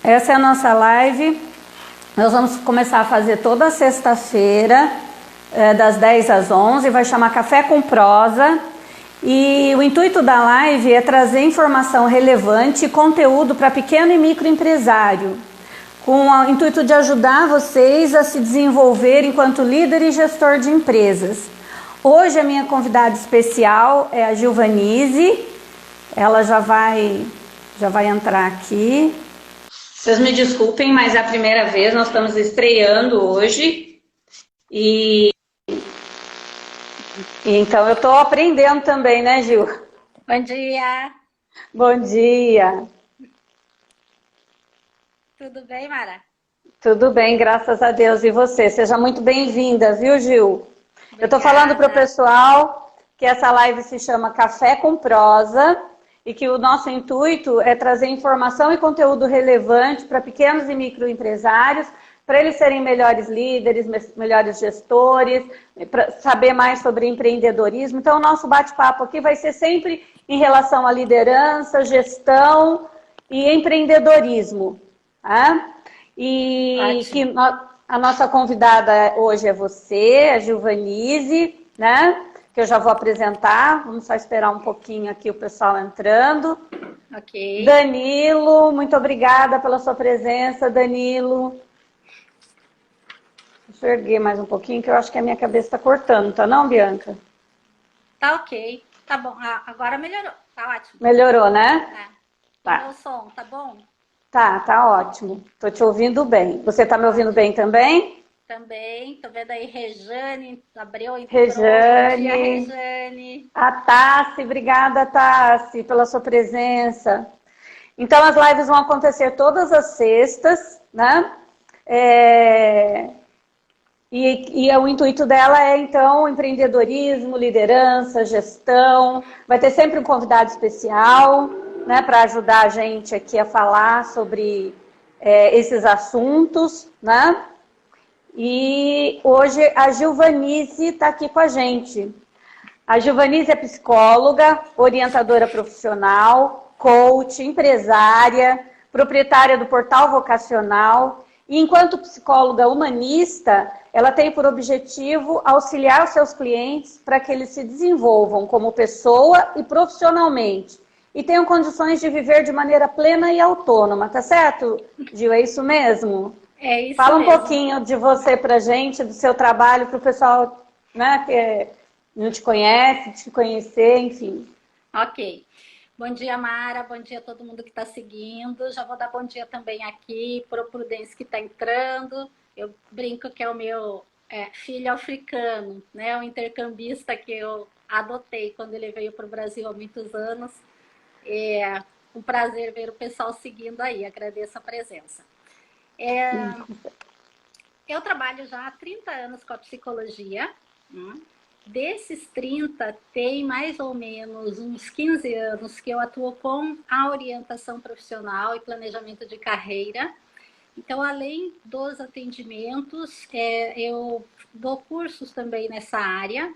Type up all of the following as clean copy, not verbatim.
Essa é a nossa live. Nós vamos começar a fazer toda sexta-feira, das 10 às 11, vai chamar Café com Prosa. E o intuito da live é trazer informação relevante e conteúdo para pequeno e microempresário, com o intuito de ajudar vocês a se desenvolver enquanto líder e gestor de empresas. Hoje a minha convidada especial é a Gilvanise. Ela já vai entrar aqui. Vocês me desculpem, mas é a primeira vez, nós estamos estreando hoje. E então eu estou aprendendo também, né, Gil? Bom dia! Bom dia! Tudo bem, Mara? Tudo bem, graças a Deus. E você? Seja muito bem-vinda, viu, Gil? Obrigada. Eu estou falando para o pessoal que essa live se chama Café com Prosa e que o nosso intuito é trazer informação e conteúdo relevante para pequenos e microempresários, para eles serem melhores líderes, melhores gestores, para saber mais sobre empreendedorismo. Então, o nosso bate-papo aqui vai ser sempre em relação à liderança, gestão e empreendedorismo. Tá? E que a nossa convidada hoje é você, a Gilvanise, né? Que eu já vou apresentar. Vamos só esperar um pouquinho aqui o pessoal entrando. Ok. Danilo, muito obrigada pela sua presença, Danilo. Deixa eu erguer mais um pouquinho, que eu acho que a minha cabeça está cortando, tá não, Bianca? Tá ok. Tá bom. Agora melhorou. Tá ótimo. Melhorou, né? É. Tá. E meu som, tá bom? Tá ótimo. Tô te ouvindo bem. Você tá me ouvindo bem também? Também. Tô vendo aí Rejane, Abreu entrou. Rejane. Bom dia, Rejane. A Tassi, obrigada, Tassi, pela sua presença. Então, as lives vão acontecer todas as sextas, né? E o intuito dela é, então, empreendedorismo, liderança, gestão. Vai ter sempre um convidado especial, né, para ajudar a gente aqui a falar sobre esses assuntos, né? E hoje a Gilvanise está aqui com a gente. A Gilvanise é psicóloga, orientadora profissional, coach, empresária, proprietária do Portal Vocacional. E enquanto psicóloga humanista, ela tem por objetivo auxiliar os seus clientes para que eles se desenvolvam como pessoa e profissionalmente. E tenham condições de viver de maneira plena e autônoma, tá certo, Gil? É isso mesmo? É isso Fala mesmo. Um pouquinho de você pra gente, do seu trabalho, para o pessoal, né, que não te conhece, te conhecer, enfim. Ok. Bom dia, Mara. Bom dia a todo mundo que está seguindo. Já vou dar bom dia também aqui para o Prudêncio que está entrando. Eu brinco que é o meu filho africano, né? O intercambista que eu adotei quando ele veio para o Brasil há muitos anos. É um prazer ver o pessoal seguindo aí. Agradeço a presença. Eu trabalho já há 30 anos com a psicologia. Desses 30, tem mais ou menos uns 15 anos que eu atuo com a orientação profissional e planejamento de carreira. Então, além dos atendimentos, eu dou cursos também nessa área.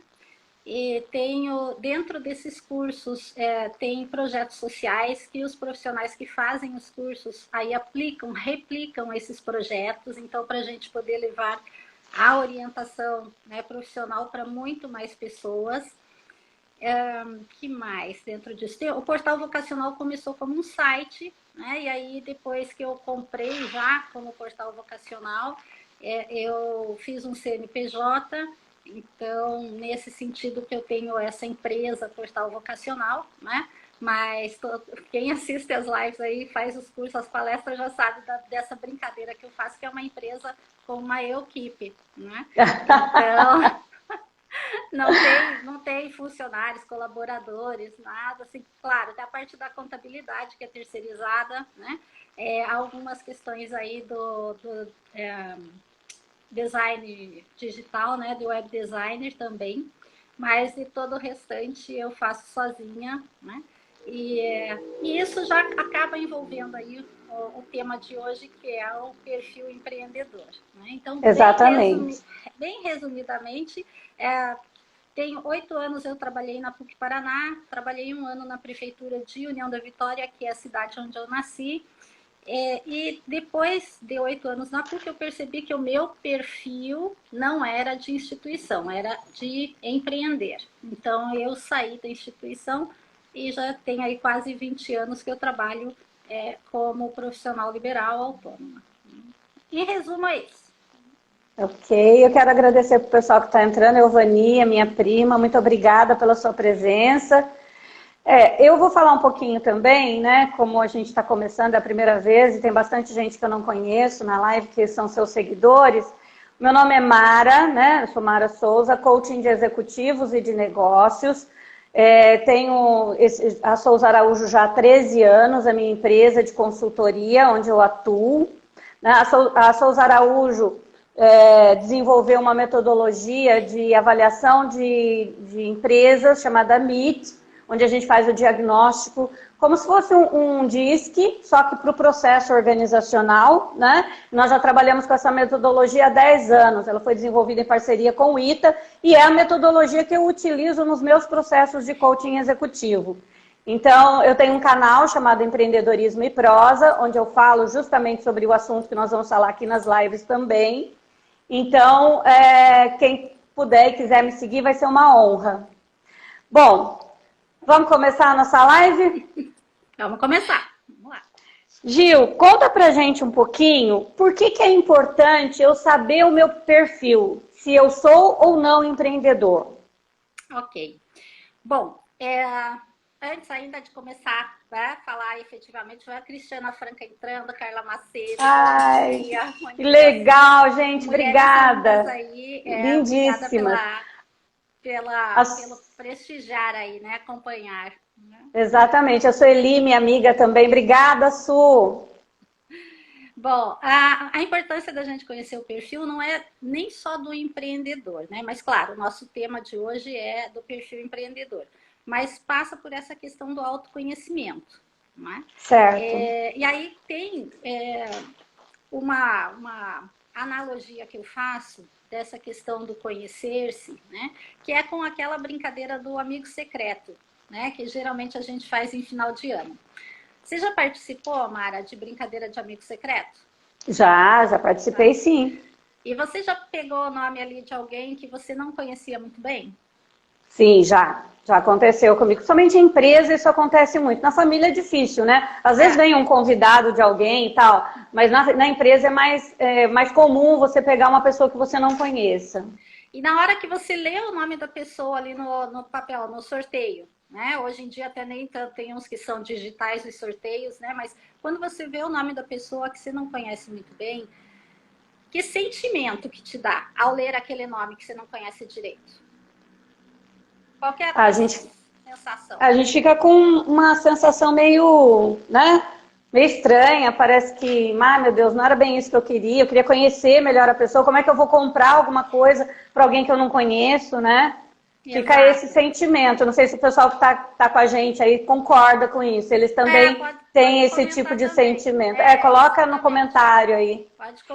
E tenho, dentro desses cursos, tem projetos sociais que os profissionais que fazem os cursos aí aplicam, replicam esses projetos. Então, para a gente poder levar a orientação, né, profissional para muito mais pessoas. Que mais dentro disso? O Portal Vocacional começou como um site, né? E aí depois que eu comprei já como Portal Vocacional, eu fiz um CNPJ. Então, nesse sentido que eu tenho essa empresa Portal Vocacional, né? Mas quem assiste as lives aí, faz os cursos, as palestras, já sabe dessa brincadeira que eu faço, que é uma empresa com uma equipe, né? Então, não tem funcionários, colaboradores, nada, assim, claro, tem a parte da contabilidade que é terceirizada, né? Algumas questões aí do design digital, né? Do web designer também, mas de todo o restante eu faço sozinha, né? E isso já acaba envolvendo aí o tema de hoje, que é o perfil empreendedor, né? Então, exatamente. bem resumidamente, tenho 8 anos, eu trabalhei na PUC Paraná, trabalhei 1 ano na Prefeitura de União da Vitória, que é a cidade onde eu nasci. E depois de 8 anos na PUC, eu percebi que o meu perfil não era de instituição, era de empreender. Então, eu saí da instituição e já tem aí quase 20 anos que eu trabalho como profissional liberal autônoma. Em resumo, é isso. Ok, eu quero agradecer para o pessoal que está entrando, Euvania, minha prima, muito obrigada pela sua presença. Eu vou falar um pouquinho também, né, como a gente está começando a primeira vez, e tem bastante gente que eu não conheço na live, que são seus seguidores. Meu nome é Mara, né, eu sou Mara Souza, coaching de executivos e de negócios. Tenho a Souza Araújo já há 13 anos, a minha empresa de consultoria, onde eu atuo. A Souza Araújo desenvolveu uma metodologia de avaliação de empresas chamada MIT, onde a gente faz o diagnóstico como se fosse um DISC, só que para o processo organizacional, né? Nós já trabalhamos com essa metodologia há 10 anos, ela foi desenvolvida em parceria com o ITA, e é a metodologia que eu utilizo nos meus processos de coaching executivo. Então, eu tenho um canal chamado Empreendedorismo e Prosa, onde eu falo justamente sobre o assunto que nós vamos falar aqui nas lives também. Então, quem puder e quiser me seguir, vai ser uma honra. Bom, vamos começar a nossa live? Vamos começar. Vamos lá. Gil, conta pra gente um pouquinho por que é importante eu saber o meu perfil, se eu sou ou não empreendedor. Ok. Bom, antes ainda de começar a falar efetivamente, foi a Cristiana Franca entrando, a Carla Macedo. Ai, que legal, gente, obrigada. Aí, lindíssimas. Obrigada pelo prestigiar aí, né? Acompanhar. Né? Exatamente, a Sueli, minha amiga também. Obrigada, Su. Bom, a importância da gente conhecer o perfil não é nem só do empreendedor, né? Mas, claro, o nosso tema de hoje é do perfil empreendedor. Mas passa por essa questão do autoconhecimento. Né? Certo. E aí tem uma analogia que eu faço dessa questão do conhecer-se, né? Que é com aquela brincadeira do amigo secreto, né? Que geralmente a gente faz em final de ano. Você já participou, Mara, de brincadeira de amigo secreto? Já participei, sim. E você já pegou o nome ali de alguém que você não conhecia muito bem? Sim, já aconteceu comigo. Somente em empresa isso acontece muito. Na família é difícil, né? Às vezes vem um convidado de alguém e tal, mas na empresa é mais comum você pegar uma pessoa que você não conheça. E na hora que você lê o nome da pessoa ali no papel, no sorteio, né? Hoje em dia até nem tanto, tem uns que são digitais os sorteios, né? Mas quando você vê o nome da pessoa que você não conhece muito bem, que sentimento que te dá ao ler aquele nome que você não conhece direito? Qual que é a sensação? A gente fica com uma sensação meio, né? Meio estranha, parece que, meu Deus, não era bem isso que eu queria conhecer melhor a pessoa, como é que eu vou comprar alguma coisa para alguém que eu não conheço, né? Exato. Fica esse sentimento, não sei se o pessoal que tá com a gente aí concorda com isso, eles também têm esse tipo de sentimento. Coloca no comentário aí.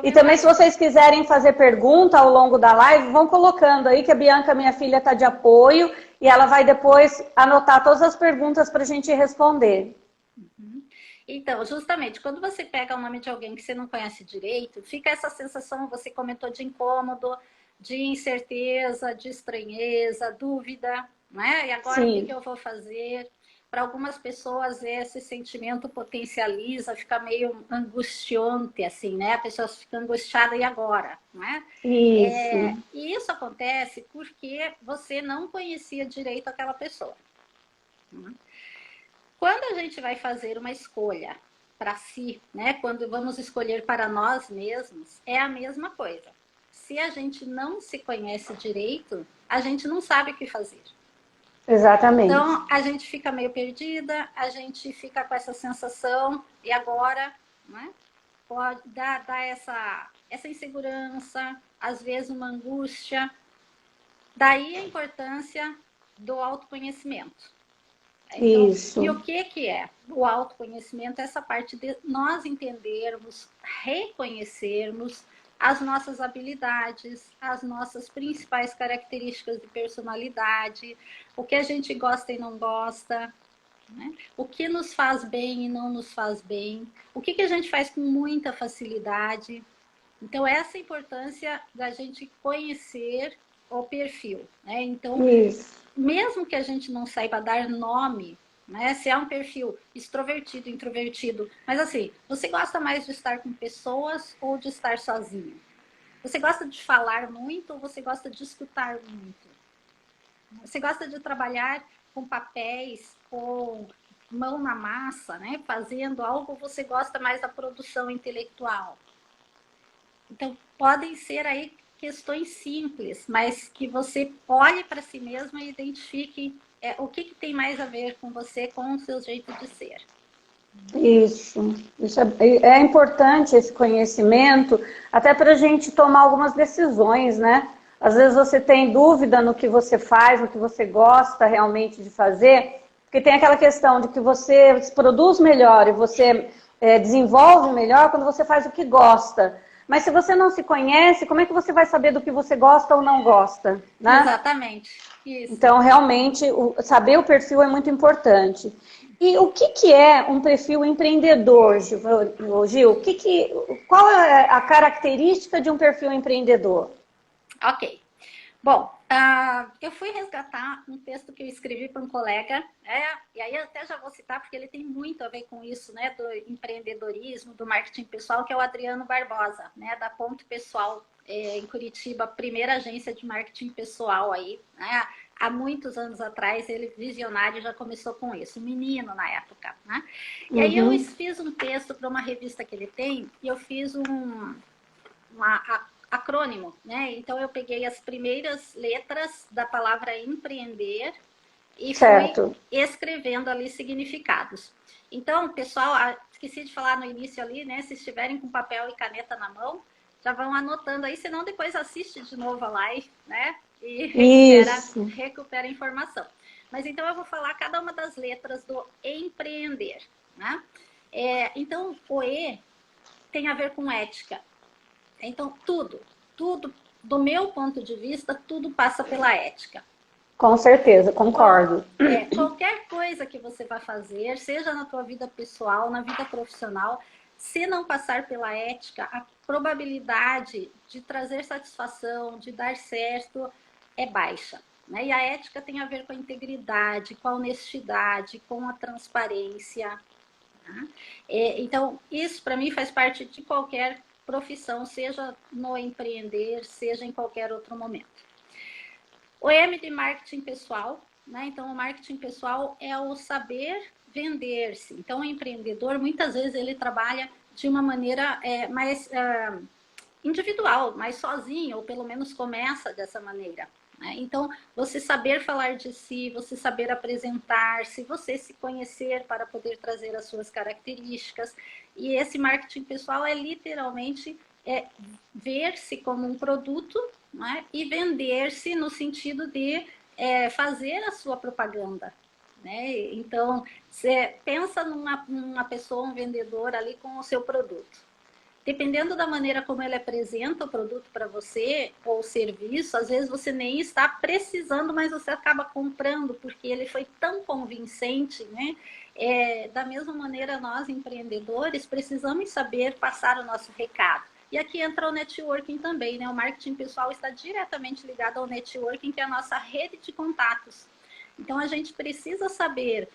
E também se vocês quiserem fazer pergunta ao longo da live, vão colocando aí que a Bianca, minha filha, tá de apoio e ela vai depois anotar todas as perguntas para a gente responder. Então, justamente, quando você pega o nome de alguém que você não conhece direito, fica essa sensação, você comentou, de incômodo, de incerteza, de estranheza, dúvida, né? E agora o que eu vou fazer? Para algumas pessoas esse sentimento potencializa, fica meio angustiante, assim, né? A pessoa fica angustiada, e agora? Né? Isso. E isso acontece porque você não conhecia direito aquela pessoa. Quando a gente vai fazer uma escolha para si, né? Quando vamos escolher para nós mesmos, é a mesma coisa. Se a gente não se conhece direito, a gente não sabe o que fazer. Exatamente. Então, a gente fica meio perdida, a gente fica com essa sensação, e agora, né? Pode dar essa insegurança, às vezes uma angústia. Daí a importância do autoconhecimento. Então, isso. E o que é? O autoconhecimento é essa parte de nós entendermos, reconhecermos as nossas habilidades, as nossas principais características de personalidade, o que a gente gosta e não gosta, né? O que nos faz bem e não nos faz bem, o que a gente faz com muita facilidade. Então, essa é a importância da gente conhecer o perfil, né? Então, Isso. mesmo que a gente não saiba dar nome, né? Se é um perfil extrovertido, introvertido, mas assim, você gosta mais de estar com pessoas ou de estar sozinho? Você gosta de falar muito ou você gosta de escutar muito? Você gosta de trabalhar com papéis, com mão na massa, né? Fazendo algo, ou você gosta mais da produção intelectual? Então, podem ser aí questões simples, mas que você olhe para si mesmo e identifique o que tem mais a ver com você, com o seu jeito de ser. Isso é importante esse conhecimento, até para a gente tomar algumas decisões, né? Às vezes você tem dúvida no que você faz, no que você gosta realmente de fazer, porque tem aquela questão de que você produz melhor e você desenvolve melhor quando você faz o que gosta. Mas se você não se conhece, como é que você vai saber do que você gosta ou não gosta, né? Exatamente. Isso. Então, realmente, saber o perfil é muito importante. E o que é um perfil empreendedor, Gil? Qual é a característica de um perfil empreendedor? Ok. Bom, eu fui resgatar um texto que eu escrevi para um colega, e aí eu até já vou citar, porque ele tem muito a ver com isso, né, do empreendedorismo, do marketing pessoal, que é o Adriano Barbosa, né, da Ponto Pessoal, em Curitiba, primeira agência de marketing pessoal aí, né, há muitos anos atrás, ele visionário já começou com isso, um menino na época, né? E aí eu fiz um texto para uma revista que ele tem, e eu fiz acrônimo, né? Então eu peguei as primeiras letras da palavra empreender e fui escrevendo ali significados. Então, pessoal, esqueci de falar no início ali, né? Se estiverem com papel e caneta na mão, já vão anotando aí, senão depois assiste de novo a live, né? E recupera a informação. Mas então eu vou falar cada uma das letras do empreender, né? Então, o E tem a ver com ética. Então, tudo, do meu ponto de vista, tudo passa pela ética. Com certeza, concordo. Qualquer coisa que você vai fazer, seja na tua vida pessoal, na vida profissional, se não passar pela ética, a probabilidade de trazer satisfação, de dar certo, é baixa. Né? E a ética tem a ver com a integridade, com a honestidade, com a transparência. Tá? Então, isso para mim faz parte de qualquer profissão, seja no empreender, seja em qualquer outro momento. O M de marketing pessoal, né? Então, o marketing pessoal é o saber vender-se. Então, o empreendedor, muitas vezes, ele trabalha de uma maneira mais individual, mais sozinho, ou pelo menos começa dessa maneira. Né? Então, você saber falar de si, você saber apresentar-se, você se conhecer para poder trazer as suas características. E esse marketing pessoal é literalmente ver-se como um produto, né? E vender-se no sentido de fazer a sua propaganda. Né? Então, você pensa numa pessoa, um vendedor ali com o seu produto. Dependendo da maneira como ele apresenta o produto para você, ou o serviço, às vezes você nem está precisando, mas você acaba comprando, porque ele foi tão convincente, né? Da mesma maneira, nós, empreendedores, precisamos saber passar o nosso recado. E aqui entra o networking também, né? O marketing pessoal está diretamente ligado ao networking, que é a nossa rede de contatos. Então, a gente precisa saber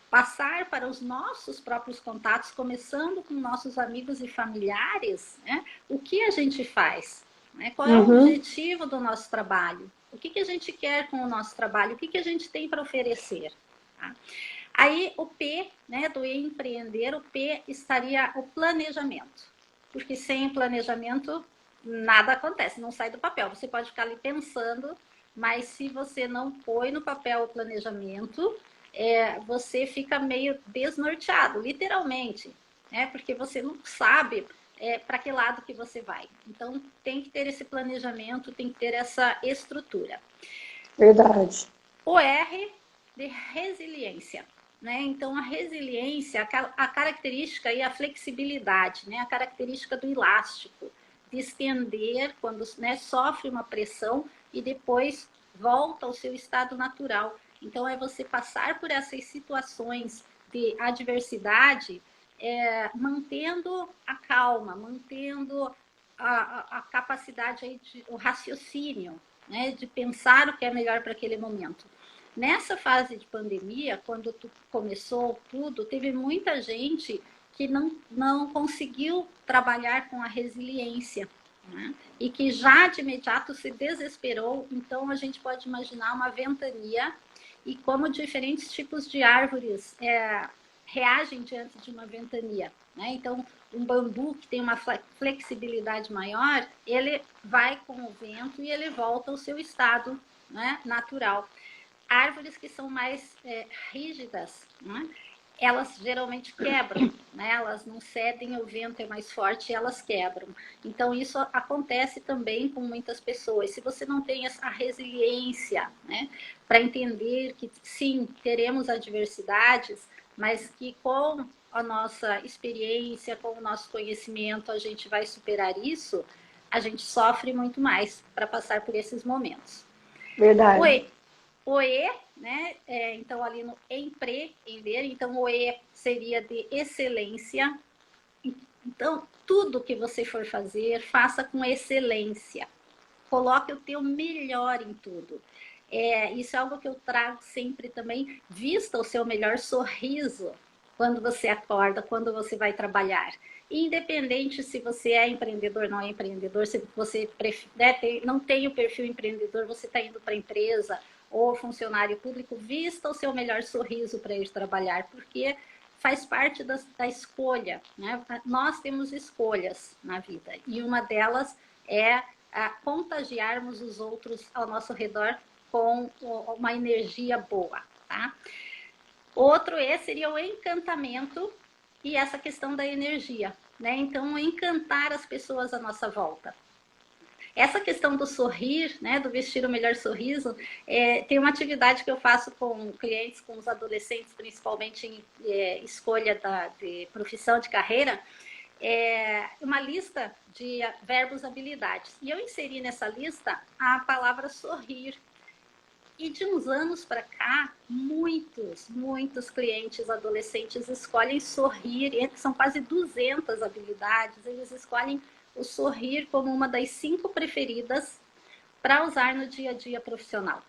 passar para os nossos próprios contatos, começando com nossos amigos e familiares, né? O que a gente faz, né? Qual é o objetivo do nosso trabalho, o que a gente quer com o nosso trabalho, o que a gente tem para oferecer. Tá? Aí o P, né, do empreender, o P estaria o planejamento, porque sem planejamento nada acontece, não sai do papel, você pode ficar ali pensando, mas se você não põe no papel o planejamento, você fica meio desnorteado, literalmente, né? Porque você não sabe para que lado que você vai. Então, tem que ter esse planejamento, tem que ter essa estrutura. Verdade. O R de resiliência. Né? Então, a resiliência, a característica e a flexibilidade, né? A característica do elástico. distender quando, né, sofre uma pressão e depois volta ao seu estado natural. Então, é você passar por essas situações de adversidade, mantendo a calma, mantendo a capacidade, aí o raciocínio, né, de pensar o que é melhor para aquele momento. Nessa fase de pandemia, quando começou tudo, teve muita gente que não conseguiu trabalhar com a resiliência, né? E que já de imediato se desesperou. Então, a gente pode imaginar uma ventania e como diferentes tipos de árvores reagem diante de uma ventania, né? Então, um bambu que tem uma flexibilidade maior, ele vai com o vento e ele volta ao seu estado, né, natural. Árvores que são mais rígidas, né, elas geralmente quebram, né? Elas não cedem, o vento é mais forte, elas quebram. Então, isso acontece também com muitas pessoas. Se você não tem a resiliência, né, para entender que, sim, teremos adversidades, mas que com a nossa experiência, com o nosso conhecimento, a gente vai superar isso, a gente sofre muito mais para passar por esses momentos. Verdade. O E, né? Então, ali no empreender, então o E seria de excelência. Então, tudo que você for fazer, faça com excelência. Coloque o teu melhor em tudo. Isso é algo que eu trago sempre também. Vista o seu melhor sorriso quando você acorda, quando você vai trabalhar. Independente se você é empreendedor ou não é empreendedor, se você não tem o perfil empreendedor, você está indo para a empresa ou funcionário público, vista o seu melhor sorriso para ir trabalhar, porque faz parte da escolha, né? Nós temos escolhas na vida e uma delas é contagiarmos os outros ao nosso redor com uma energia boa, tá? Outro seria o encantamento e essa questão da energia, né? Então, encantar as pessoas à nossa volta. Essa questão do sorrir, né, do vestir o melhor sorriso, tem uma atividade que eu faço com clientes, com os adolescentes, principalmente em escolha de profissão, de carreira, uma lista de verbos, habilidades. E eu inseri nessa lista a palavra sorrir. E de uns anos para cá, muitos clientes adolescentes escolhem sorrir, são quase 200 habilidades, eles escolhem o sorrir como uma das 5 preferidas para usar no dia a dia profissional.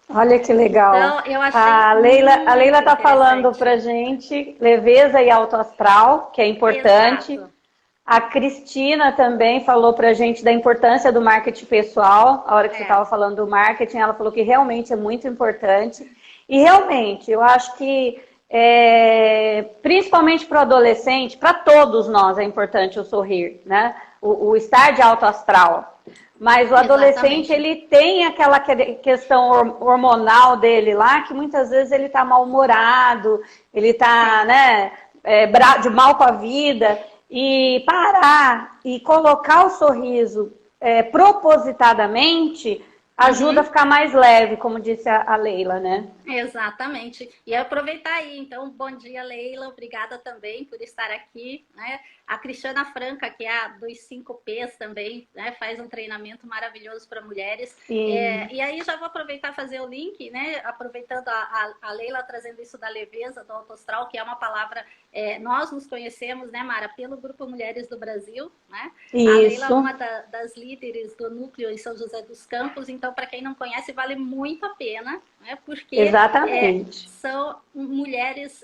Olha que legal. Então, eu achei A Leila está falando para gente leveza e alto astral, que é importante. Exato. A Cristina também falou para a gente da importância do marketing pessoal. A hora que você estava falando do marketing, ela falou que realmente é muito importante. E realmente, eu acho que principalmente para o adolescente, para todos nós é importante o sorrir, né? O estar de alto astral. Mas o adolescente, ele tem aquela questão hormonal dele lá, que muitas vezes ele está mal-humorado, ele está, né, de mal com a vida. E parar e colocar o sorriso propositadamente ajuda a ficar mais leve, como disse a Leila, né? Exatamente. E aproveitar aí, então, bom dia, Leila, obrigada também por estar aqui, né? A Cristiana Franca, que é a dos 5Ps também, né? Faz um treinamento maravilhoso para mulheres. E aí já vou aproveitar e fazer o link, né? Aproveitando a Leila trazendo isso da leveza, do alto astral, que é uma palavra, nós nos conhecemos, né, Mara, pelo Grupo Mulheres do Brasil, né? Isso. A Leila é uma das líderes do núcleo em São José dos Campos, então, para quem não conhece, vale muito a pena, né? Porque são mulheres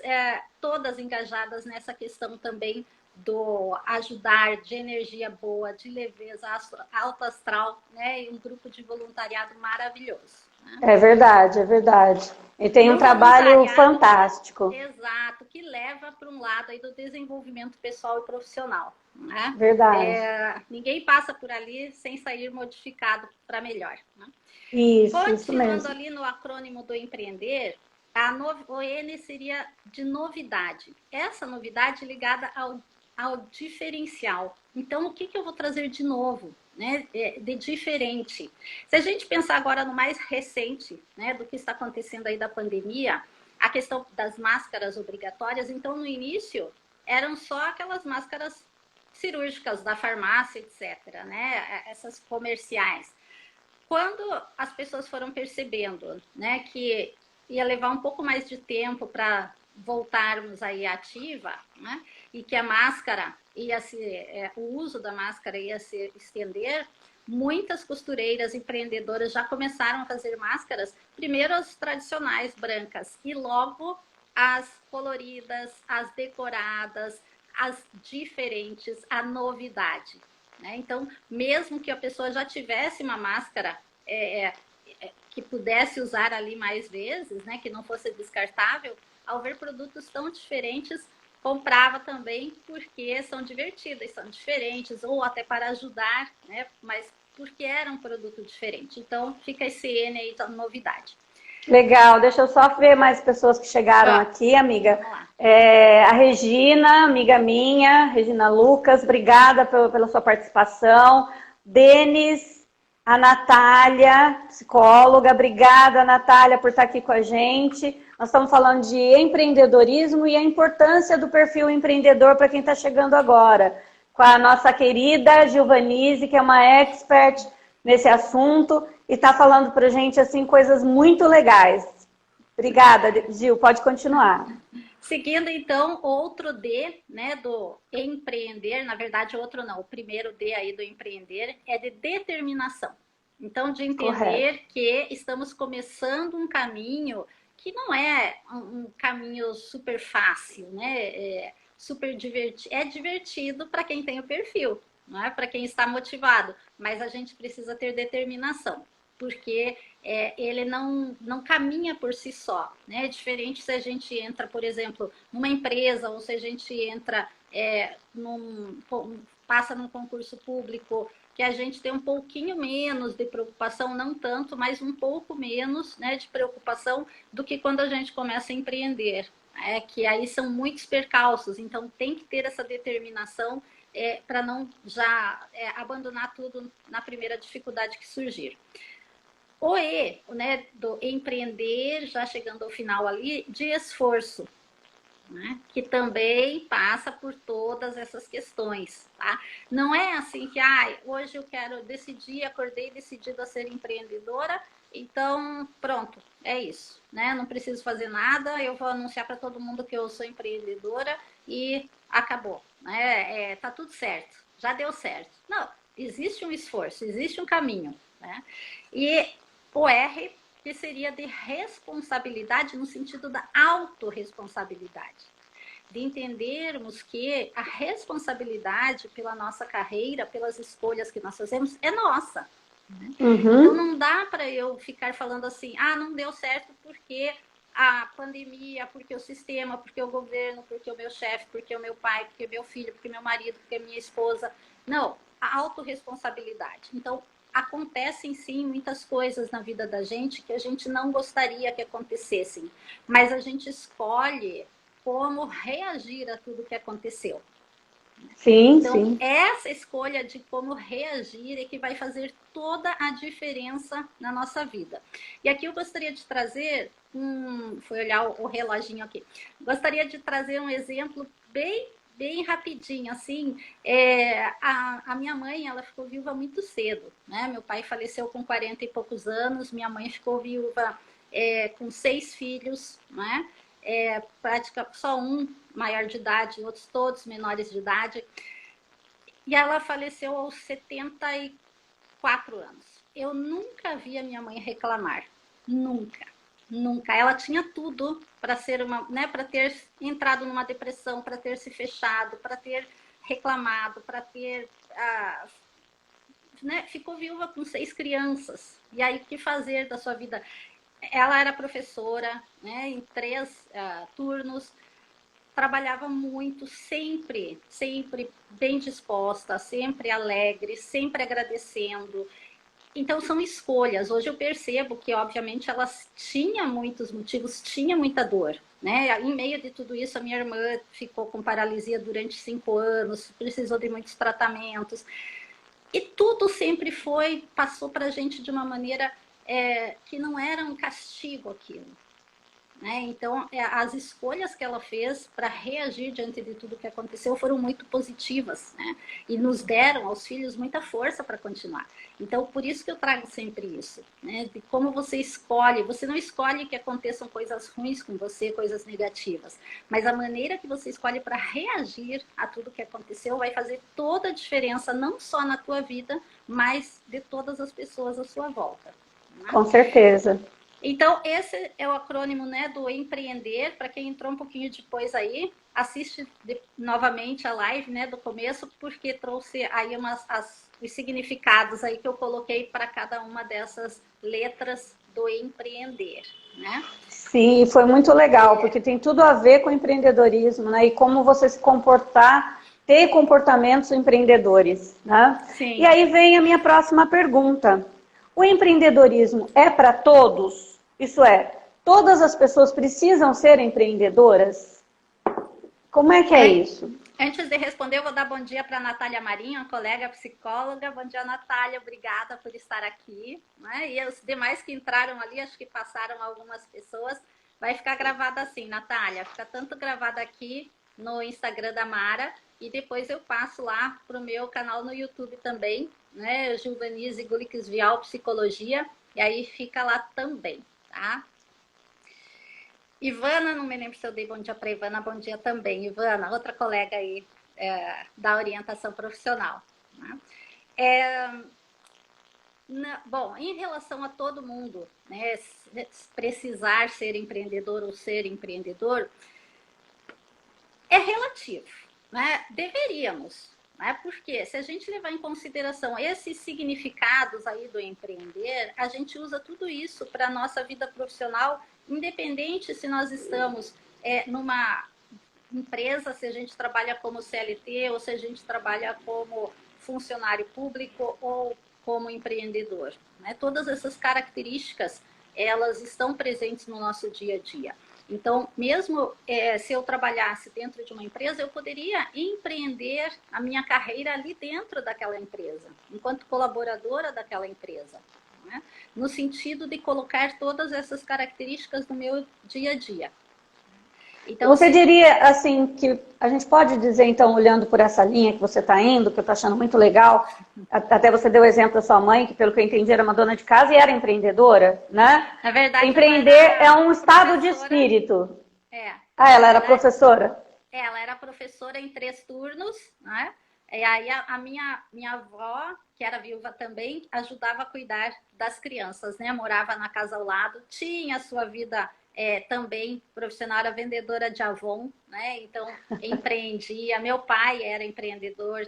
todas engajadas nessa questão também do ajudar, de energia boa, de leveza, alto astral, né? E um grupo de voluntariado maravilhoso. Né? É verdade, é verdade. E tem um trabalho fantástico. Exato, que leva para um lado aí do desenvolvimento pessoal e profissional. Né? Verdade. Ninguém passa por ali sem sair modificado para melhor. Né? Isso mesmo. Ali no acrônimo do empreender, o N seria de novidade. Essa novidade ligada ao diferencial. Então, o que eu vou trazer de novo, né, de diferente? Se a gente pensar agora no mais recente, né, do que está acontecendo aí da pandemia, a questão das máscaras obrigatórias, então, no início, eram só aquelas máscaras cirúrgicas da farmácia, etc., né? Essas comerciais. Quando as pessoas foram percebendo, né, que ia levar um pouco mais de tempo para voltarmos aí ativa, né, e que a máscara ia se, o uso da máscara ia se estender, muitas costureiras empreendedoras já começaram a fazer máscaras, primeiro as tradicionais brancas e logo as coloridas, as decoradas, as diferentes, a novidade. Né? Então, mesmo que a pessoa já tivesse uma máscara que pudesse usar ali mais vezes, né? Que não fosse descartável, ao ver produtos tão diferentes, comprava também porque são divertidas, são diferentes, ou até para ajudar, né? Mas porque era um produto diferente. Então, fica esse N aí da novidade. Legal, deixa eu só ver mais pessoas que chegaram aqui, amiga. A Regina, amiga minha, Regina Lucas, obrigada pela sua participação. Denis, a Natália, psicóloga, obrigada, Natália, por estar aqui com a gente. Nós estamos falando de empreendedorismo e a importância do perfil empreendedor para quem está chegando agora. Com a nossa querida Gilvanise, que é uma expert nesse assunto e está falando para a gente assim, coisas muito legais. Obrigada, Gil, pode continuar. Seguindo, então, outro D, né, do empreender, na verdade, outro não, o primeiro D aí do empreender é de determinação. Então, de entender que estamos começando um caminho que não é um caminho super fácil, né, super divertido, é divertido para quem tem o perfil, não é para quem está motivado, mas a gente precisa ter determinação, porque ele não caminha por si só, né? É diferente se a gente entra, por exemplo, numa empresa ou se a gente entra, passa num concurso público, que a gente tem um pouquinho menos de preocupação, não tanto, mas um pouco menos, né, de preocupação do que quando a gente começa a empreender. Que aí são muitos percalços, então tem que ter essa determinação para não já abandonar tudo na primeira dificuldade que surgir. O E, né, do empreender, já chegando ao final ali, de esforço, né, que também passa por todas essas questões, tá? Não é assim que, hoje eu quero decidir, acordei decidida a ser empreendedora, então pronto, é isso, né? Não preciso fazer nada, eu vou anunciar para todo mundo que eu sou empreendedora e acabou, né? Tá tudo certo, já deu certo. Não, existe um esforço, existe um caminho, né? E o R, que seria de responsabilidade no sentido da autorresponsabilidade. De entendermos que a responsabilidade pela nossa carreira, pelas escolhas que nós fazemos, é nossa. Né? Então não dá para eu ficar falando assim, não deu certo porque a pandemia, porque o sistema, porque o governo, porque o meu chefe, porque o meu pai, porque o meu filho, porque o meu marido, porque a minha esposa. Não, a autorresponsabilidade. Então, acontecem sim muitas coisas na vida da gente que a gente não gostaria que acontecessem, mas a gente escolhe como reagir a tudo que aconteceu. Sim, então, sim. Essa escolha de como reagir é que vai fazer toda a diferença na nossa vida. E aqui eu gostaria de trazer foi olhar o reloginho aqui. Gostaria de trazer um exemplo bem rapidinho, assim, a minha mãe, ela ficou viúva muito cedo, né? Meu pai faleceu com 40 e poucos anos, minha mãe ficou viúva com 6 filhos, né? Só um maior de idade, outros todos menores de idade. E ela faleceu aos 74 anos. Eu nunca vi a minha mãe reclamar, nunca. Nunca. Ela tinha tudo para ser para ter entrado numa depressão, para ter se fechado, para ter reclamado, para ter ficou viúva com 6 crianças. E aí o que fazer da sua vida? Ela era professora, né, em 3 turnos, trabalhava muito, sempre bem disposta, sempre alegre, sempre agradecendo. Então, são escolhas. Hoje eu percebo que, obviamente, ela tinha muitos motivos, tinha muita dor. Né? Em meio de tudo isso, a minha irmã ficou com paralisia durante 5 anos, precisou de muitos tratamentos. E tudo sempre passou para a gente de uma maneira que não era um castigo aquilo. né? Então, as escolhas que ela fez para reagir diante de tudo que aconteceu foram muito positivas, né? E nos deram aos filhos muita força para continuar. Então, por isso que eu trago sempre isso, né? De como você escolhe. Você não escolhe que aconteçam coisas ruins com você, coisas negativas, mas a maneira que você escolhe para reagir a tudo que aconteceu vai fazer toda a diferença, não só na tua vida, mas de todas as pessoas à sua volta, né? Com certeza. Então, esse é o acrônimo, né, do empreender. Para quem entrou um pouquinho depois aí, assiste novamente a live, né, do começo, porque trouxe aí os significados aí que eu coloquei para cada uma dessas letras do empreender, né? Sim, foi muito legal, porque tem tudo a ver com empreendedorismo, né? E como você se comportar, ter comportamentos empreendedores, né? Sim. E aí vem a minha próxima pergunta. O empreendedorismo é para todos? Isso é, todas as pessoas precisam ser empreendedoras? Como é que é isso? Antes de responder, eu vou dar bom dia para a Natália Marinho, uma colega psicóloga. Bom dia, Natália. Obrigada por estar aqui, né? E os demais que entraram ali, acho que passaram algumas pessoas. Vai ficar gravada assim, Natália. Fica tanto gravada aqui no Instagram da Mara e depois eu passo lá para o meu canal no YouTube também, né? Gilvanise Gulix Vial Psicologia. E aí fica lá também, tá? Ivana, não me lembro se eu dei bom dia para Ivana, bom dia também. Ivana, outra colega aí da orientação profissional, né? Bom, em relação a todo mundo, né, precisar ser empreendedor ou ser empreendedor, é relativo, né? Deveríamos, né? Porque se a gente levar em consideração esses significados aí do empreender, a gente usa tudo isso para a nossa vida profissional, independente se nós estamos numa empresa, se a gente trabalha como CLT ou se a gente trabalha como funcionário público ou como empreendedor, né? Todas essas características, elas estão presentes no nosso dia a dia. Então, mesmo se eu trabalhasse dentro de uma empresa, eu poderia empreender a minha carreira ali dentro daquela empresa, enquanto colaboradora daquela empresa, né? No sentido de colocar todas essas características no meu dia a dia. Então, você diria, assim, que a gente pode dizer, então, olhando por essa linha que você está indo, que eu estou achando muito legal, até você deu o exemplo da sua mãe, que pelo que eu entendi era uma dona de casa e era empreendedora, né? Na verdade, empreender é um estado de espírito. Ela era professora? Ela era professora em 3 turnos, né? E aí a minha avó, que era viúva também, ajudava a cuidar das crianças, né? Morava na casa ao lado, tinha a sua vida também profissional, era vendedora de Avon, né? Então empreendia. Meu pai era empreendedor,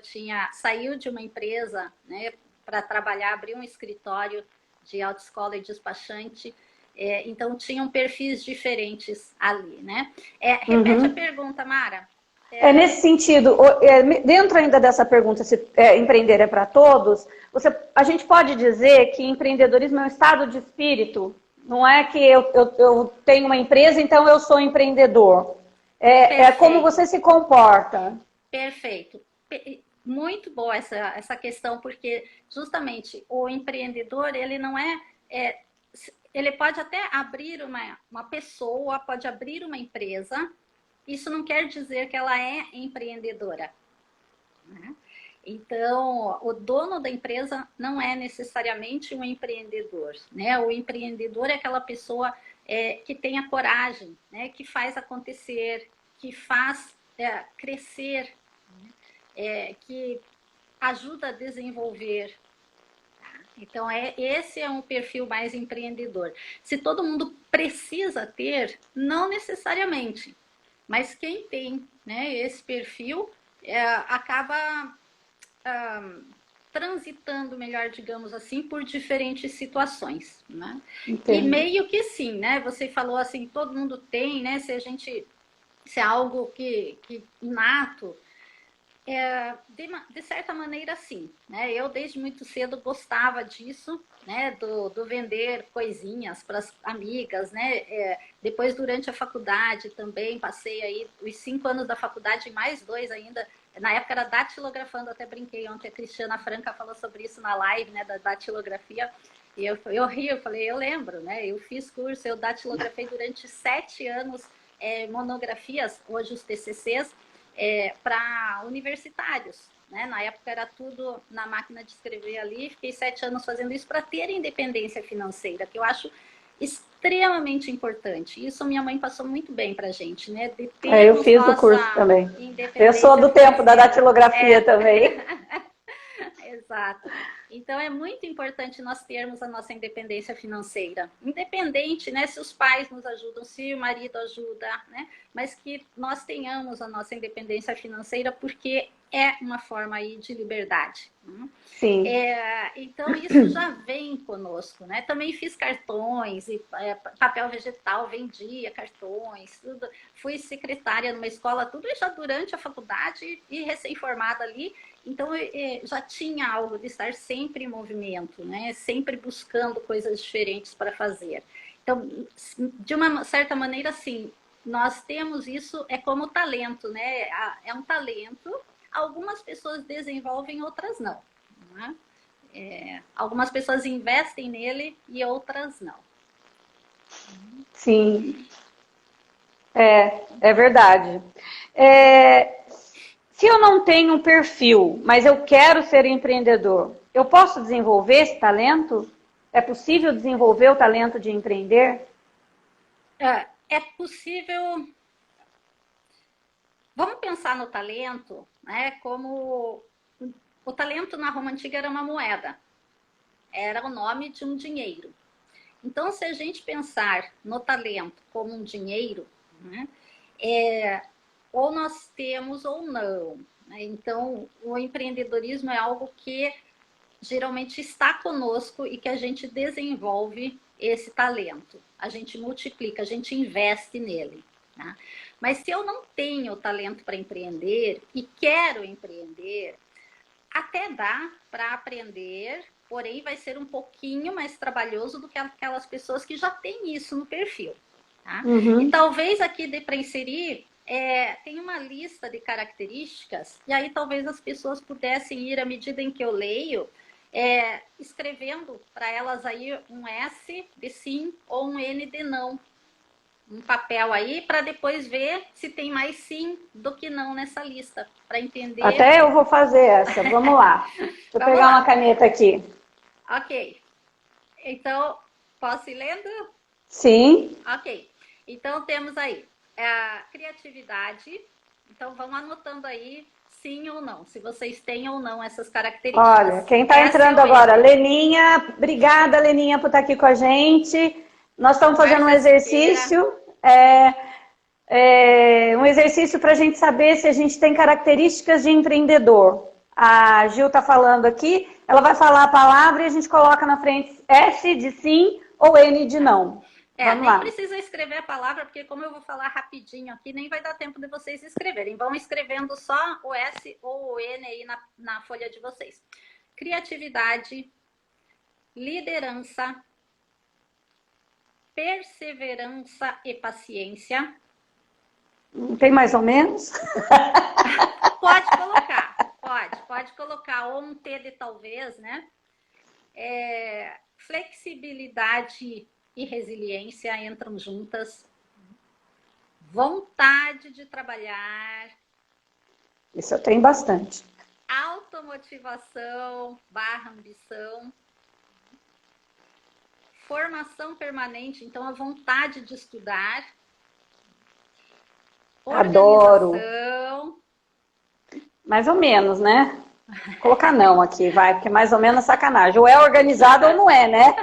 saiu de uma empresa, né, para trabalhar, abriu um escritório de autoescola e despachante. Então tinham perfis diferentes ali, né? Repete a pergunta, Mara. Nesse sentido, dentro ainda dessa pergunta se empreender é para todos, a gente pode dizer que empreendedorismo é um estado de espírito? Não é que eu tenho uma empresa, então eu sou empreendedor. É como você se comporta. Perfeito. Muito boa essa questão, porque justamente o empreendedor, ele não ele pode até abrir uma pessoa, pode abrir uma empresa, isso não quer dizer que ela é empreendedora, né? Então, o dono da empresa não é necessariamente um empreendedor, né? O empreendedor é aquela pessoa que tem a coragem, né? Que faz acontecer, que faz crescer, né? Que ajuda a desenvolver. Então, esse é um perfil mais empreendedor. Se todo mundo precisa ter, não necessariamente, mas quem tem, né, esse perfil acaba transitando melhor, digamos assim, por diferentes situações, né? E meio que sim, né? Você falou assim, todo mundo tem, né? Se é algo que inato, de certa maneira sim, né? Eu desde muito cedo gostava disso, né? Do vender coisinhas para as amigas, né? Depois durante a faculdade também passei aí os 5 anos da faculdade e mais 2 ainda. Na época era datilografando, até brinquei ontem, a Cristiana Franca falou sobre isso na live, né? Da datilografia. E eu ri, eu falei, eu lembro, né? Eu fiz curso, eu datilografei durante 7 anos monografias, hoje os TCCs, para universitários. Né? Na época era tudo na máquina de escrever ali, fiquei 7 anos fazendo isso para ter independência financeira, que eu acho extremamente importante. Isso minha mãe passou muito bem para a gente, né? De Eu fiz o curso também. Eu sou do tempo da datilografia também. Exato. Então é muito importante nós termos a nossa independência financeira. Independente, né, se os pais nos ajudam, se o marido ajuda, né? Mas que nós tenhamos a nossa independência financeira, porque é uma forma aí de liberdade. Sim. Então isso já vem conosco, né? Também fiz cartões e papel vegetal, vendia cartões, tudo. Fui secretária numa escola, tudo já durante a faculdade e recém-formada ali. Então, já tinha algo de estar sempre em movimento, né? Sempre buscando coisas diferentes para fazer. Então, de uma certa maneira, sim, nós temos isso, é como talento, né? É um talento, algumas pessoas desenvolvem, outras não. Né? Algumas pessoas investem nele e outras não. Sim, é verdade. Se eu não tenho um perfil, mas eu quero ser empreendedor, eu posso desenvolver esse talento? É possível desenvolver o talento de empreender? É possível. Vamos pensar no talento, né? Como o talento na Roma Antiga era uma moeda, era o nome de um dinheiro. Então, se a gente pensar no talento como um dinheiro, né? Ou nós temos ou não. Né? Então, o empreendedorismo é algo que geralmente está conosco e que a gente desenvolve esse talento. A gente multiplica, a gente investe nele. Tá? Mas se eu não tenho talento para empreender e quero empreender, até dá para aprender, porém vai ser um pouquinho mais trabalhoso do que aquelas pessoas que já têm isso no perfil. Tá? Uhum. E talvez aqui dê para inserir, tem uma lista de características, e aí talvez as pessoas pudessem ir, à medida em que eu leio, escrevendo para elas aí um S de sim ou um N de não. Um papel aí para depois ver se tem mais sim do que não nessa lista, para entender. Até eu vou fazer essa, vamos lá. Deixa eu pegar uma caneta aqui. Ok. Então, posso ir lendo? Sim. Ok. Então, temos aí a criatividade. Então, vão anotando aí sim ou não, se vocês têm ou não essas características. Olha, quem está entrando agora, Leninha, obrigada, Leninha, por estar aqui com a gente. Nós estamos fazendo um exercício, um exercício para a gente saber se a gente tem características de empreendedor. A Gil está falando aqui, ela vai falar a palavra e a gente coloca na frente S de sim ou N de não. Vamos nem lá. precisa escrever a palavra, porque como eu vou falar rapidinho aqui, nem vai dar tempo de vocês escreverem. Vão escrevendo só o S ou o N aí na folha de vocês. Criatividade, liderança, perseverança e paciência. Tem mais ou menos? Pode colocar, pode colocar, ou um T de talvez, né? Flexibilidade e resiliência entram juntas. Vontade de trabalhar. Isso eu tenho bastante. Automotivação / ambição. Formação permanente, então a vontade de estudar. Adoro. Organização. Mais ou menos, né? Vou colocar não aqui, vai, porque mais ou menos é sacanagem. Ou é organizado ou não é, né?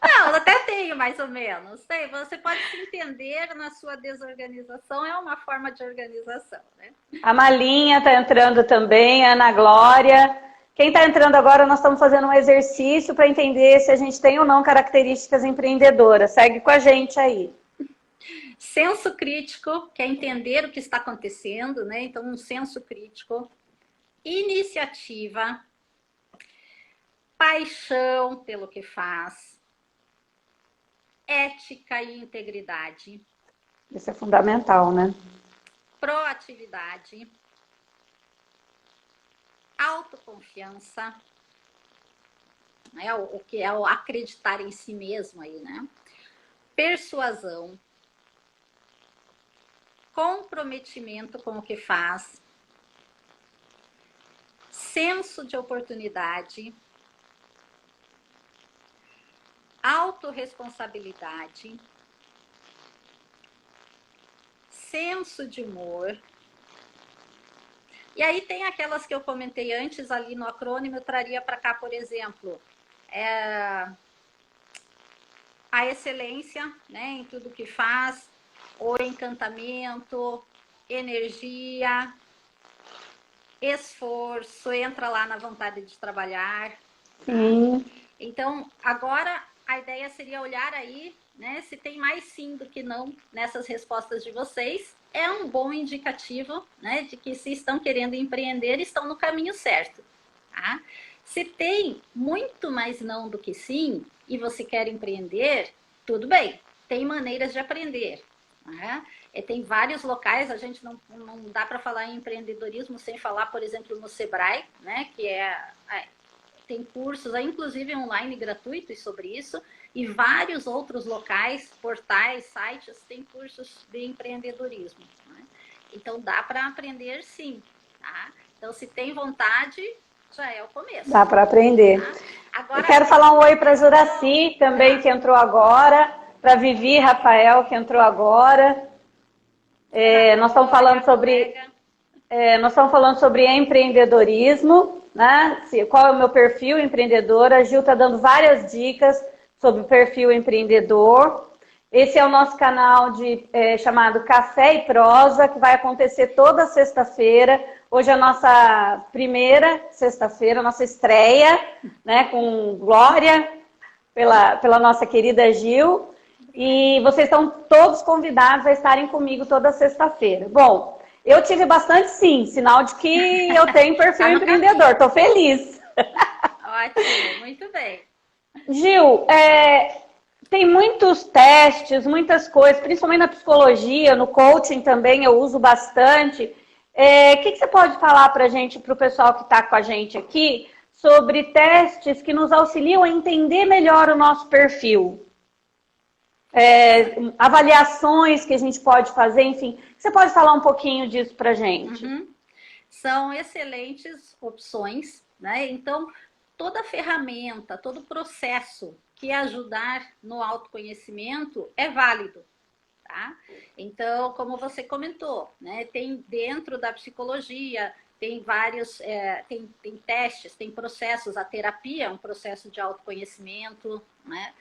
Não, eu até tenho mais ou menos. Você pode se entender na sua desorganização, é uma forma de organização, né? A Malinha está entrando também, a Ana Glória. Quem está entrando agora, nós estamos fazendo um exercício para entender se a gente tem ou não características empreendedoras. Segue com a gente aí. Senso crítico, que é entender o que está acontecendo, né? Então, um senso crítico. Iniciativa. Paixão pelo que faz. Ética e integridade. Isso é fundamental, né? Proatividade. Autoconfiança. né? O que é o acreditar em si mesmo aí, né? Persuasão, comprometimento com o que faz, senso de oportunidade, autorresponsabilidade, senso de humor. E aí tem aquelas que eu comentei antes ali no acrônimo, eu traria para cá, por exemplo, a excelência, né, em tudo que faz, o encantamento, energia, esforço, entra lá na vontade de trabalhar. Sim. Então, agora a ideia seria olhar aí, né, se tem mais sim do que não nessas respostas de vocês. É um bom indicativo, né, de que se estão querendo empreender, estão no caminho certo. Tá? Se tem muito mais não do que sim, e você quer empreender, tudo bem, tem maneiras de aprender. Né? Tem vários locais, a gente não dá para falar em empreendedorismo sem falar, por exemplo, no Sebrae, né, que tem cursos, inclusive online gratuitos sobre isso, e vários outros locais, portais, sites, têm cursos de empreendedorismo. Né? Então, dá para aprender sim. Tá? Então, se tem vontade, já é o começo. Dá para aprender. Tá? Agora, eu quero falar um oi para Juraci também, que entrou agora, para Vivi Rafael, que entrou agora. Nós estamos falando sobre empreendedorismo, né? Qual é o meu perfil empreendedor? A Gil está dando várias dicas sobre o perfil empreendedor. Esse é o nosso canal chamado Café e Prosa, que vai acontecer toda sexta-feira. Hoje é a nossa primeira sexta-feira, nossa estreia, né, com Glória, pela nossa querida Gil. E vocês estão todos convidados a estarem comigo toda sexta-feira. Bom, eu tive bastante sim, sinal de que eu tenho perfil empreendedor. Estou feliz. Ótimo, muito bem. Gil, tem muitos testes, muitas coisas, principalmente na psicologia, no coaching também eu uso bastante. O que você pode falar para a gente, para o pessoal que está com a gente aqui, sobre testes que nos auxiliam a entender melhor o nosso perfil? Avaliações que a gente pode fazer, enfim. Você pode falar um pouquinho disso para a gente? Uhum. São excelentes opções, né? Então, toda ferramenta, todo processo que ajudar no autoconhecimento é válido, tá? Então, como você comentou, né? Tem dentro da psicologia, tem vários, tem testes, tem processos, a terapia é um processo de autoconhecimento, né?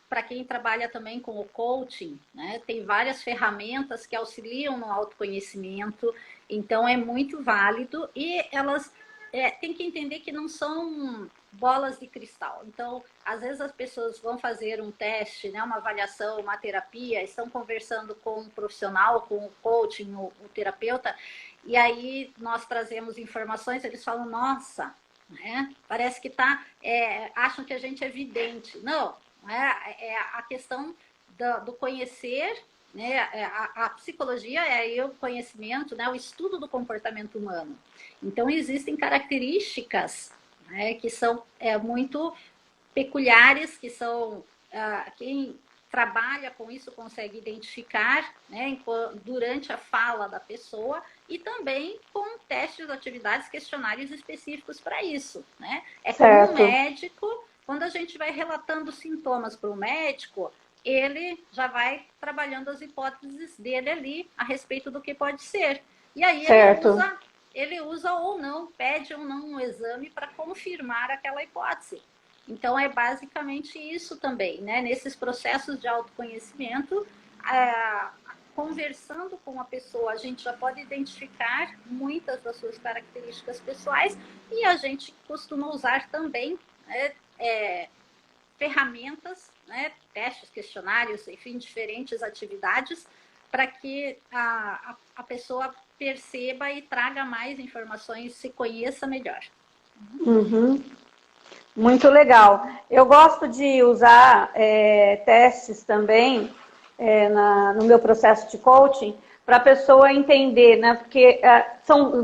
Para quem trabalha também com o coaching, né? Tem várias ferramentas que auxiliam no autoconhecimento, então é muito válido e elas tem que entender que não são bolas de cristal. Então, às vezes as pessoas vão fazer um teste, né, uma avaliação, uma terapia, estão conversando com um profissional, com o coaching, o terapeuta, e aí nós trazemos informações, eles falam, nossa, né, parece que acham que a gente é vidente. Não, é a questão do conhecer, né, a psicologia é aí o conhecimento, né, o estudo do comportamento humano. Então, existem características, né, que são muito peculiares, que são quem trabalha com isso consegue identificar, né, durante a fala da pessoa e também com testes, atividades, questionários específicos para isso. Né? Como um médico, quando a gente vai relatando sintomas para o médico, ele já vai trabalhando as hipóteses dele ali a respeito do que pode ser. E aí ele usa ou não, pede ou não um exame para confirmar aquela hipótese. Então, é basicamente isso também, né? Nesses processos de autoconhecimento, conversando com a pessoa, a gente já pode identificar muitas das suas características pessoais e a gente costuma usar também ferramentas, né? Testes, questionários, enfim, diferentes atividades para que a pessoa perceba e traga mais informações, se conheça melhor. Uhum. Muito legal. Eu gosto de usar testes também no meu processo de coaching para a pessoa entender, né? Porque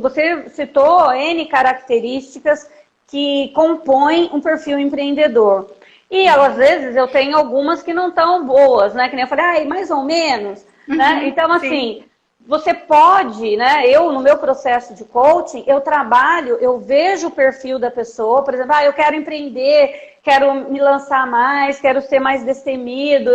você citou N características que compõem um perfil empreendedor. E às vezes eu tenho algumas que não estão boas, né? Que nem eu falei, mais ou menos, né? Então, assim, você pode, né? Eu, no meu processo de coaching, eu vejo o perfil da pessoa, por exemplo, eu quero empreender, quero me lançar mais, quero ser mais destemido,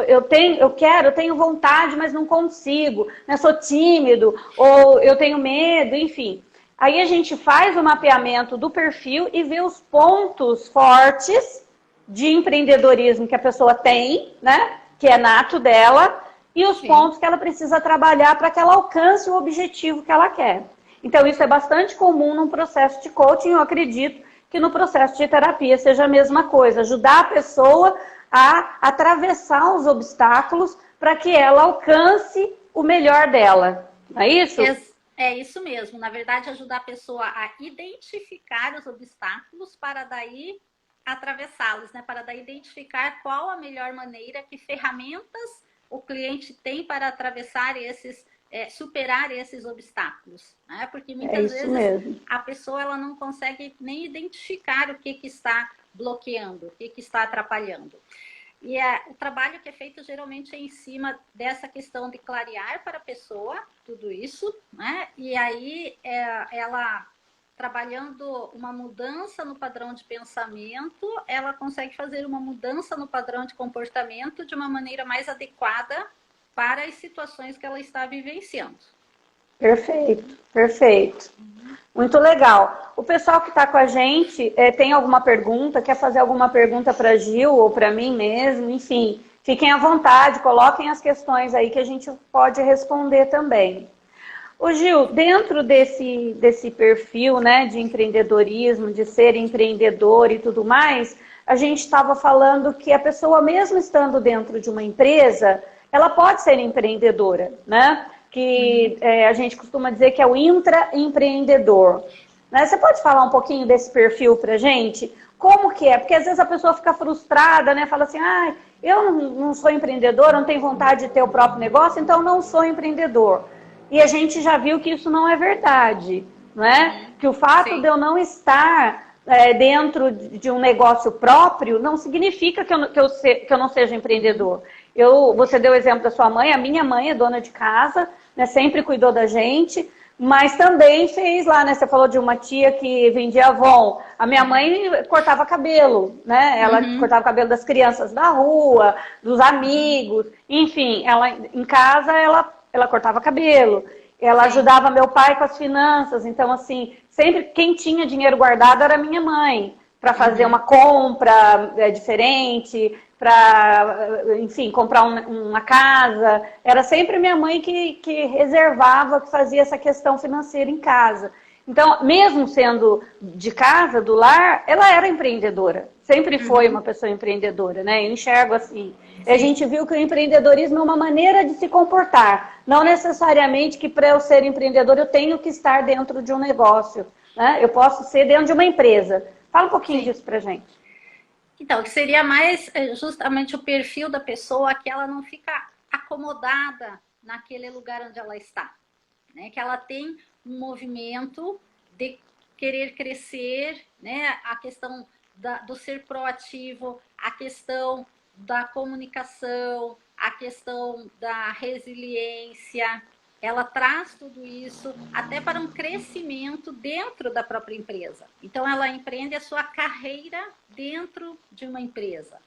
eu tenho vontade, mas não consigo, né? Sou tímido, ou eu tenho medo, enfim. Aí a gente faz o mapeamento do perfil e vê os pontos fortes de empreendedorismo que a pessoa tem, né? Que é nato dela, e os pontos que ela precisa trabalhar para que ela alcance o objetivo que ela quer. Então, isso é bastante comum num processo de coaching. Eu acredito que no processo de terapia seja a mesma coisa. Ajudar a pessoa a atravessar os obstáculos para que ela alcance o melhor dela. Não é isso? É isso mesmo. Na verdade, ajudar a pessoa a identificar os obstáculos para daí atravessá-los, né? Para daí identificar qual a melhor maneira, que ferramentas o cliente tem para atravessar superar esses obstáculos, né? Porque muitas vezes mesmo. A pessoa ela não consegue nem identificar o que está bloqueando, o que está atrapalhando. E o trabalho que é feito geralmente é em cima dessa questão de clarear para a pessoa tudo isso, né? E aí ela trabalhando uma mudança no padrão de pensamento, ela consegue fazer uma mudança no padrão de comportamento de uma maneira mais adequada para as situações que ela está vivenciando. Perfeito, perfeito. Muito legal. O pessoal que está com a gente tem alguma pergunta, quer fazer alguma pergunta para a Gil ou para mim mesmo, enfim, fiquem à vontade, coloquem as questões aí que a gente pode responder também. Ô Gil, dentro desse perfil, né, de empreendedorismo, de ser empreendedor e tudo mais, a gente estava falando que a pessoa, mesmo estando dentro de uma empresa, ela pode ser empreendedora, né? Que a gente costuma dizer que é o intraempreendedor. Né? Você pode falar um pouquinho desse perfil pra gente? Como que é? Porque às vezes a pessoa fica frustrada, né? Fala assim, eu não sou empreendedor, não tenho vontade de ter o próprio negócio, então não sou empreendedor. E a gente já viu que isso não é verdade, né? Que o fato de eu não estar dentro de um negócio próprio não significa que eu não seja empreendedor. Você deu o exemplo da sua mãe, a minha mãe é dona de casa, né, sempre cuidou da gente, mas também fez lá, né? Você falou de uma tia que vendia Avon. A minha mãe cortava cabelo, né? Ela cortava o cabelo das crianças da rua, dos amigos, enfim, ela em casa ela cortava cabelo. Ela ajudava meu pai com as finanças, então assim, sempre quem tinha dinheiro guardado era minha mãe, para fazer uma compra diferente, para, enfim, comprar uma casa. Era sempre minha mãe que reservava, que fazia essa questão financeira em casa. Então, mesmo sendo de casa, do lar, ela era empreendedora. Sempre foi uma pessoa empreendedora, né? Eu enxergo assim. A gente viu que o empreendedorismo é uma maneira de se comportar. Não necessariamente que para eu ser empreendedor eu tenho que estar dentro de um negócio, né? Eu posso ser dentro de uma empresa. Fala um pouquinho disso pra gente. Então, que seria mais justamente o perfil da pessoa, que ela não fica acomodada naquele lugar onde ela está, né? Que ela tem um movimento de querer crescer, né? A questão do ser proativo, a questão da comunicação, a questão da resiliência. Ela traz tudo isso até para um crescimento dentro da própria empresa. Então, ela empreende a sua carreira dentro de uma empresa.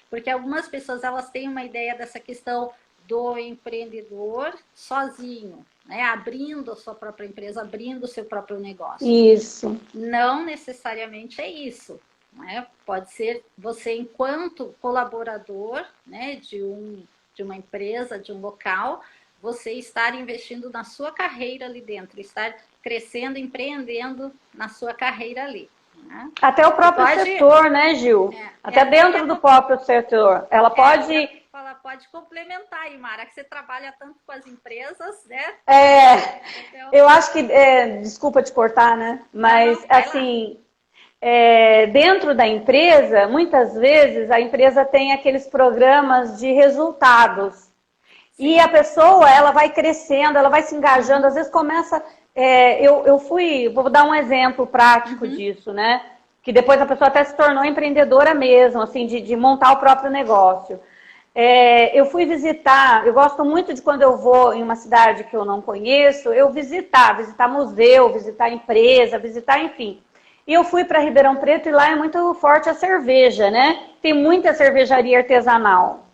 Porque algumas pessoas elas têm uma ideia dessa questão do empreendedor sozinho, né? Abrindo a sua própria empresa, abrindo o seu próprio negócio. Isso. Não necessariamente é isso. Né? Pode ser você, enquanto colaborador, né, de uma empresa, de um local, você estar investindo na sua carreira ali dentro, estar crescendo, empreendendo na sua carreira ali. Né? Até o próprio setor, né, Gil? Até dentro do próprio setor. Ela pode... Ela pode complementar, Imara, que você trabalha tanto com as empresas, né? Então... Eu acho que... desculpa te cortar, né? Mas, assim... dentro da empresa, muitas vezes, a empresa tem aqueles programas de resultados. E a pessoa, ela vai crescendo, ela vai se engajando, às vezes começa vou dar um exemplo prático disso, né? Que depois a pessoa até se tornou empreendedora mesmo, assim, de montar o próprio negócio. Eu fui visitar, eu gosto muito de quando eu vou em uma cidade que eu não conheço, eu visitar museu, visitar empresa, visitar, enfim. E eu fui para Ribeirão Preto e lá é muito forte a cerveja, né? Tem muita cervejaria artesanal.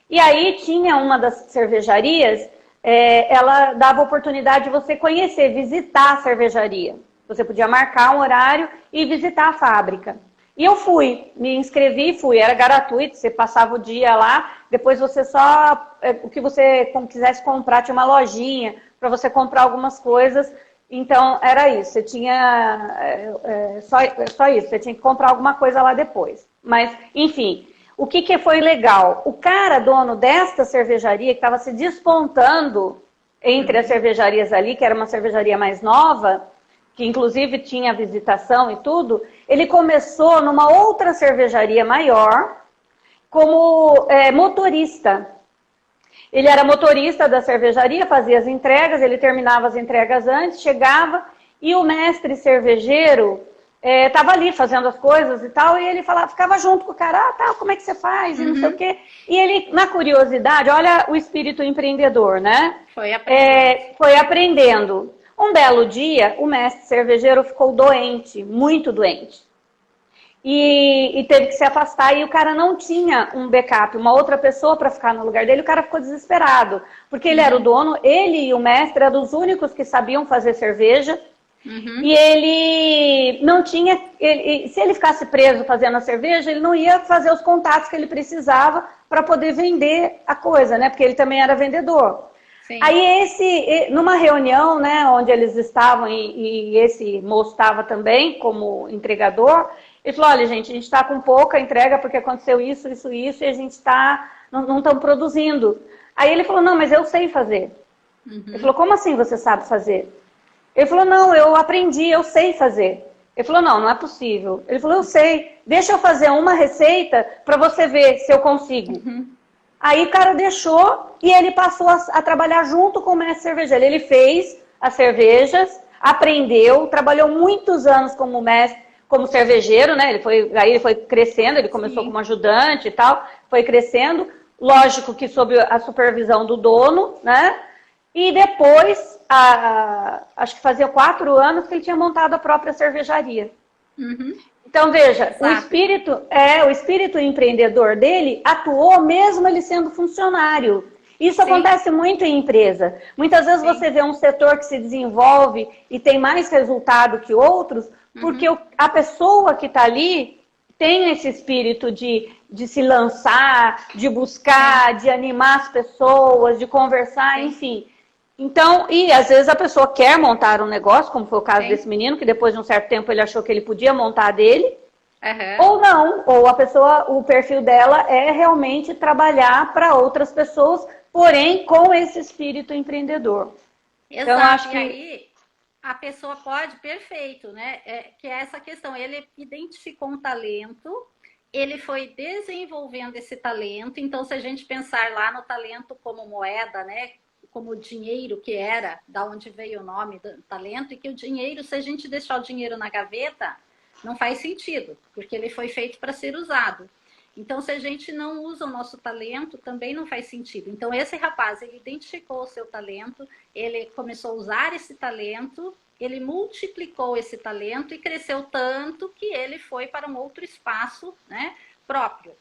E aí tinha uma das cervejarias, ela dava oportunidade de você conhecer, visitar a cervejaria. Você podia marcar um horário e visitar a fábrica. E eu fui, me inscrevi e fui, era gratuito, você passava o dia lá, depois você só, o que você quisesse comprar, tinha uma lojinha para você comprar algumas coisas, então era isso, você tinha, só isso, você tinha que comprar alguma coisa lá depois. Mas, enfim, o que foi legal? O cara, dono desta cervejaria, que estava se despontando entre as cervejarias ali, que era uma cervejaria mais nova, que inclusive tinha visitação e tudo, ele começou numa outra cervejaria maior como motorista. Ele era motorista da cervejaria, fazia as entregas, ele terminava as entregas antes, chegava e o mestre cervejeiro estava ali fazendo as coisas e tal, e ele ficava junto com o cara, como é que você faz? E não sei o quê. E ele, na curiosidade, olha o espírito empreendedor, né? Foi aprendendo. Um belo dia, o mestre cervejeiro ficou doente, muito doente. E teve que se afastar e o cara não tinha um backup, uma outra pessoa para ficar no lugar dele. O cara ficou desesperado, porque ele era o dono, ele e o mestre eram os únicos que sabiam fazer cerveja. E ele não tinha... se ele ficasse preso fazendo a cerveja, ele não ia fazer os contatos que ele precisava para poder vender a coisa, né? Porque ele também era vendedor. Sim. Aí numa reunião, né, onde eles estavam e esse moço estava também como entregador, ele falou, olha gente, a gente está com pouca entrega porque aconteceu isso e a gente não estamos produzindo. Aí ele falou, não, mas eu sei fazer. Ele falou, como assim você sabe fazer? Ele falou, não, eu aprendi, eu sei fazer. Ele falou, não é possível. Ele falou, eu sei, deixa eu fazer uma receita para você ver se eu consigo. Aí o cara deixou e ele passou a trabalhar junto com o mestre cervejeiro. Ele fez as cervejas, aprendeu, trabalhou muitos anos como mestre, como cervejeiro, né? Aí ele foi crescendo, ele começou como ajudante e tal, foi crescendo, lógico que sob a supervisão do dono, né? E depois, acho que fazia 4 anos que ele tinha montado a própria cervejaria. Então, veja, o espírito empreendedor dele atuou mesmo ele sendo funcionário. Isso acontece muito em empresa. Muitas vezes você vê um setor que se desenvolve e tem mais resultado que outros, porque a pessoa que está ali tem esse espírito de se lançar, de buscar, de animar as pessoas, de conversar, enfim. Então, e às vezes a pessoa quer montar um negócio, como foi o caso desse menino, que depois de um certo tempo ele achou que ele podia montar dele, ou não, ou a pessoa, o perfil dela é realmente trabalhar para outras pessoas, porém com esse espírito empreendedor. Exato, então, acho que aí a pessoa pode, perfeito, né? Que é essa questão, ele identificou um talento, ele foi desenvolvendo esse talento, então se a gente pensar lá no talento como moeda, né? Como o dinheiro que era, da onde veio o nome do talento, e que o dinheiro, se a gente deixar o dinheiro na gaveta, não faz sentido, porque ele foi feito para ser usado. Então, se a gente não usa o nosso talento, também não faz sentido. Então, esse rapaz, ele identificou o seu talento, ele começou a usar esse talento, ele multiplicou esse talento e cresceu tanto que ele foi para um outro espaço, né, próprio.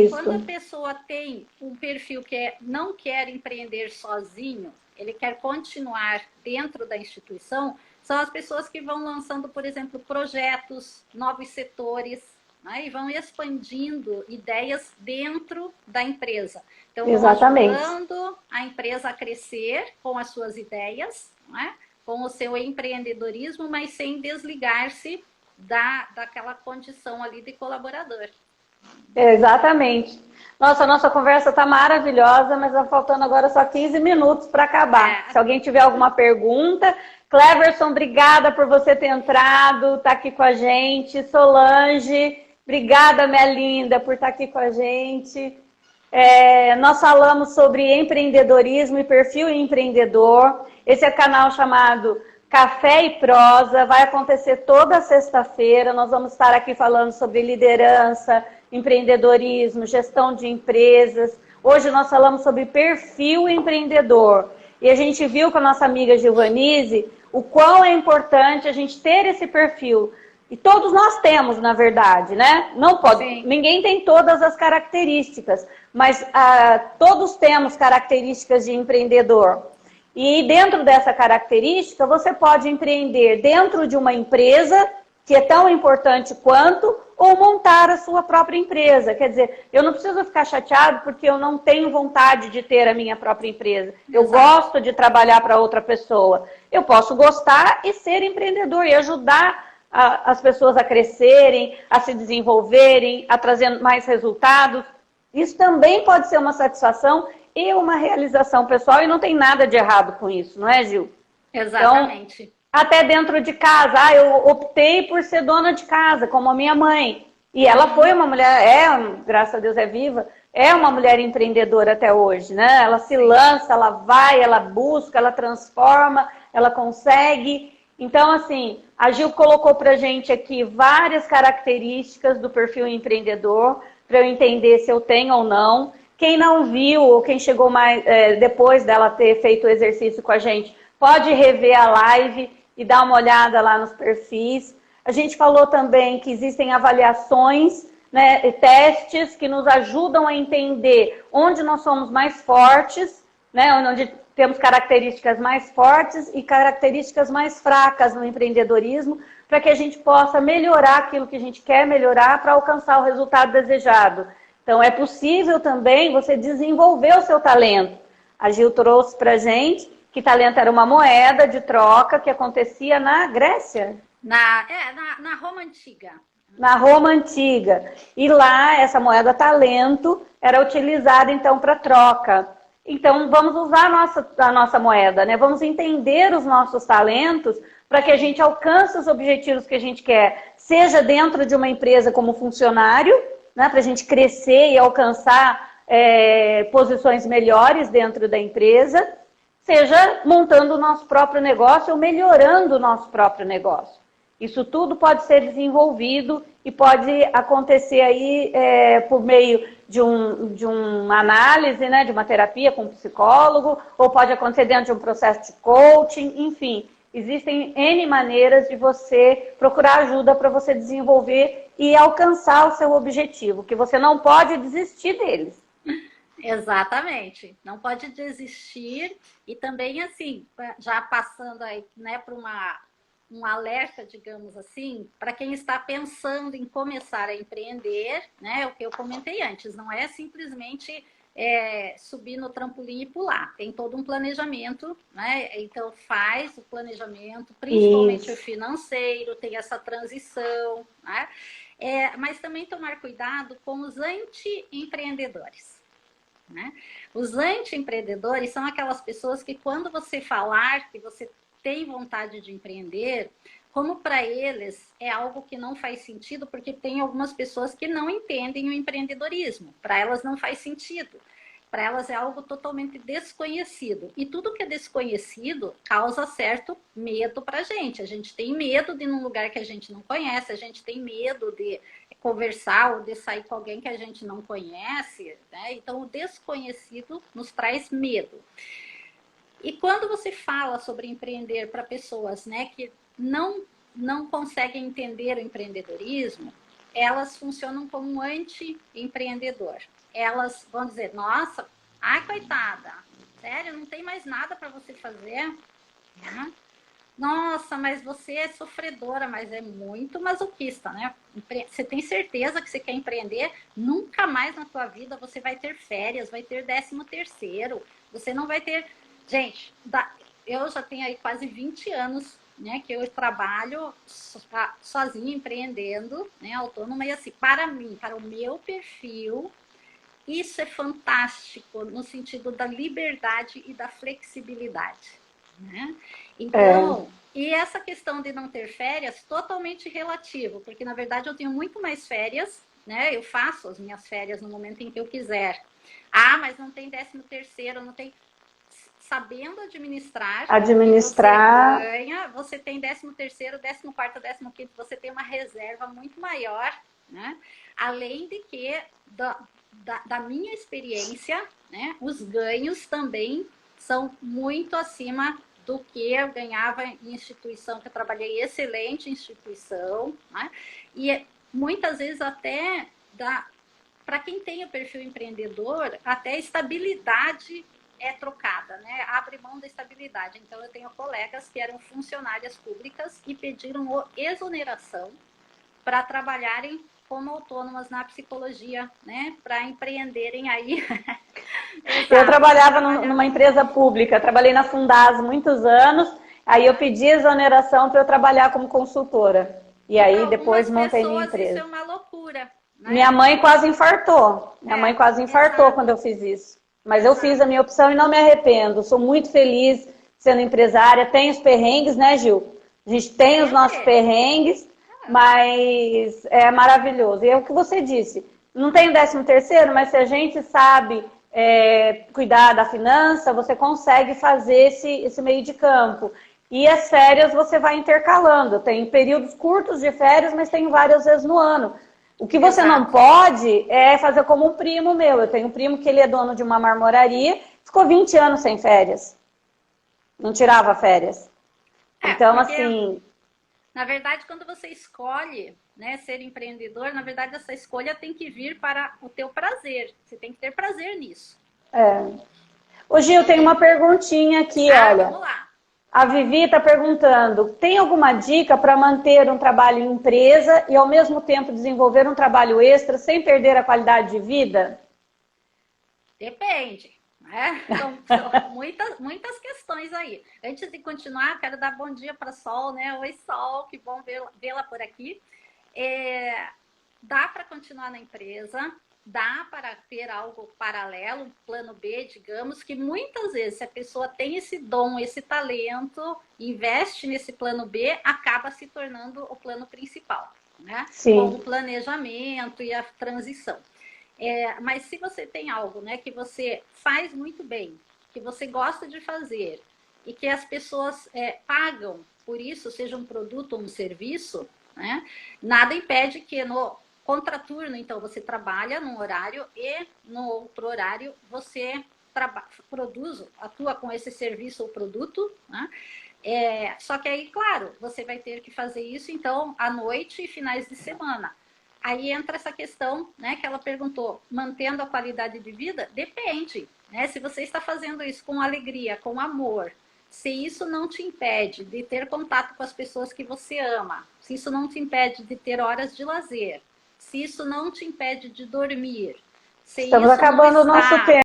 Quando a pessoa tem um perfil que não quer empreender sozinho, ele quer continuar dentro da instituição, são as pessoas que vão lançando, por exemplo, projetos, novos setores, né, e vão expandindo ideias dentro da empresa. Então, vão ajudando a empresa a crescer com as suas ideias, né, com o seu empreendedorismo, mas sem desligar-se daquela condição ali de colaborador. Exatamente. Nossa, a nossa conversa está maravilhosa, mas está faltando agora só 15 minutos para acabar. Se alguém tiver alguma pergunta. Cleverson, obrigada por você ter entrado, tá aqui com a gente. Solange, obrigada, minha linda, por estar aqui com a gente. Nós falamos sobre empreendedorismo e perfil empreendedor. Esse é o canal chamado Café e Prosa vai acontecer toda sexta-feira. Nós vamos estar aqui falando sobre liderança, empreendedorismo, gestão de empresas. Hoje nós falamos sobre perfil empreendedor. E a gente viu com a nossa amiga Gilvanise o quão é importante a gente ter esse perfil. E todos nós temos, na verdade, né? Não pode, ninguém tem todas as características, mas todos temos características de empreendedor. E dentro dessa característica, você pode empreender dentro de uma empresa, que é tão importante quanto, ou montar a sua própria empresa. Quer dizer, eu não preciso ficar chateado porque eu não tenho vontade de ter a minha própria empresa. Eu gosto de trabalhar para outra pessoa. Eu posso gostar e ser empreendedor e ajudar as pessoas a crescerem, a se desenvolverem, a trazer mais resultados. Isso também pode ser uma satisfação e uma realização pessoal, e não tem nada de errado com isso, não é, Gil? Exatamente. Então, até dentro de casa, eu optei por ser dona de casa, como a minha mãe. E ela foi uma mulher, graças a Deus é viva, é uma mulher empreendedora até hoje, né? Ela se lança, ela vai, ela busca, ela transforma, ela consegue. Então, assim, a Gil colocou pra gente aqui várias características do perfil empreendedor, para eu entender se eu tenho ou não. Quem não viu, ou quem chegou mais depois dela ter feito o exercício com a gente, pode rever a live e dar uma olhada lá nos perfis. A gente falou também que existem avaliações, né, testes que nos ajudam a entender onde nós somos mais fortes, né, onde temos características mais fortes e características mais fracas no empreendedorismo, para que a gente possa melhorar aquilo que a gente quer melhorar para alcançar o resultado desejado. Então, é possível também você desenvolver o seu talento. A Gil trouxe para a gente que talento era uma moeda de troca que acontecia na Grécia. Na Roma Antiga. Na Roma Antiga. E lá, essa moeda talento era utilizada, então, para troca. Então, vamos usar a nossa moeda, né? Vamos entender os nossos talentos para que a gente alcance os objetivos que a gente quer. Seja dentro de uma empresa como funcionário, né, para a gente crescer e alcançar posições melhores dentro da empresa, seja montando o nosso próprio negócio ou melhorando o nosso próprio negócio. Isso tudo pode ser desenvolvido e pode acontecer aí por meio de uma análise, né, de uma terapia com um psicólogo, ou pode acontecer dentro de um processo de coaching, enfim. Existem N maneiras de você procurar ajuda para você desenvolver e alcançar o seu objetivo, que você não pode desistir deles. Exatamente, não pode desistir. E também, assim, já passando aí, né, para um alerta, digamos assim, para quem está pensando em começar a empreender, né, o que eu comentei antes, não é simplesmente subir no trampolim e pular, tem todo um planejamento, né? Então faz o planejamento, principalmente o financeiro, tem essa transição, né? Mas também tomar cuidado com os anti-empreendedores, né? Os anti-empreendedores são aquelas pessoas que quando você falar que você tem vontade de empreender, como para eles é algo que não faz sentido, porque tem algumas pessoas que não entendem o empreendedorismo. Para elas não faz sentido. Para elas é algo totalmente desconhecido. E tudo que é desconhecido causa certo medo para a gente. A gente tem medo de ir num lugar que a gente não conhece, a gente tem medo de conversar ou de sair com alguém que a gente não conhece, né? Então, o desconhecido nos traz medo. E quando você fala sobre empreender para pessoas, né, que não conseguem entender o empreendedorismo, elas funcionam como um anti-empreendedor. Elas vão dizer, nossa, ai, coitada, sério, não tem mais nada para você fazer? Né? Nossa, mas você é sofredora, mas é muito masoquista, né? Você tem certeza que você quer empreender? Nunca mais na tua vida você vai ter férias, vai ter 13º, você não vai ter... Gente, eu já tenho aí quase 20 anos, né, que eu trabalho sozinha, empreendendo, né, autônoma, e assim, para mim, para o meu perfil, isso é fantástico no sentido da liberdade e da flexibilidade, né? Então, e essa questão de não ter férias, totalmente relativo, porque na verdade eu tenho muito mais férias, né? Eu faço as minhas férias no momento em que eu quiser. Ah, mas não tem 13º, não tem... sabendo administrar, Administrar. você ganha, você tem 13º, 14º, 15º, você tem uma reserva muito maior, né? Além de que, da minha experiência, né, os ganhos também são muito acima do que eu ganhava em instituição, que eu trabalhei excelente instituição, né? E muitas vezes até para quem tem o perfil empreendedor, até estabilidade é trocada, né? Abre mão da estabilidade. Então, eu tenho colegas que eram funcionárias públicas e pediram exoneração para trabalharem como autônomas na psicologia, né? Para empreenderem aí. Eu trabalhava numa empresa pública, trabalhei na Fundasa muitos anos, aí eu pedi exoneração para eu trabalhar como consultora. E aí depois montei minha empresa. Isso é uma loucura. Né? Minha mãe quase infartou. Minha mãe quase infartou quando eu fiz isso. Mas eu fiz a minha opção e não me arrependo. Sou muito feliz sendo empresária. Tem os perrengues, né, Gil? A gente tem os nossos perrengues, mas é maravilhoso. E é o que você disse. Não tem 13º, mas se a gente sabe cuidar da finança, você consegue fazer esse meio de campo. E as férias você vai intercalando. Tem períodos curtos de férias, mas tem várias vezes no ano. O que você não pode é fazer como um primo meu. Eu tenho um primo que ele é dono de uma marmoraria, ficou 20 anos sem férias. Não tirava férias. Então, assim... Na verdade, quando você escolhe, né, ser empreendedor, na verdade, essa escolha tem que vir para o teu prazer. Você tem que ter prazer nisso. Ô, Gil, tem uma perguntinha aqui, olha. Vamos lá. A Vivi está perguntando, tem alguma dica para manter um trabalho em empresa e ao mesmo tempo desenvolver um trabalho extra sem perder a qualidade de vida? Depende, né? São muitas questões aí. Antes de continuar, quero dar bom dia para Sol, né? Oi, Sol, que bom vê-la por aqui. Dá para continuar na empresa, dá para ter algo paralelo, um plano B, digamos, que muitas vezes, se a pessoa tem esse dom, esse talento, investe nesse plano B, acaba se tornando o plano principal, né? Sim. Com o planejamento e a transição. Mas se você tem algo, né, que você faz muito bem, que você gosta de fazer e que as pessoas pagam por isso, seja um produto ou um serviço, né, nada impede que no contraturno, então, você trabalha num horário e no outro horário você atua com esse serviço ou produto, né? Só que aí, claro, você vai ter que fazer isso, então, à noite e finais de semana. Aí entra essa questão, né, que ela perguntou, mantendo a qualidade de vida? Depende, né? Se você está fazendo isso com alegria, com amor, se isso não te impede de ter contato com as pessoas que você ama, se isso não te impede de ter horas de lazer, se isso não te impede de dormir, se Estamos isso acabando o nosso tempo.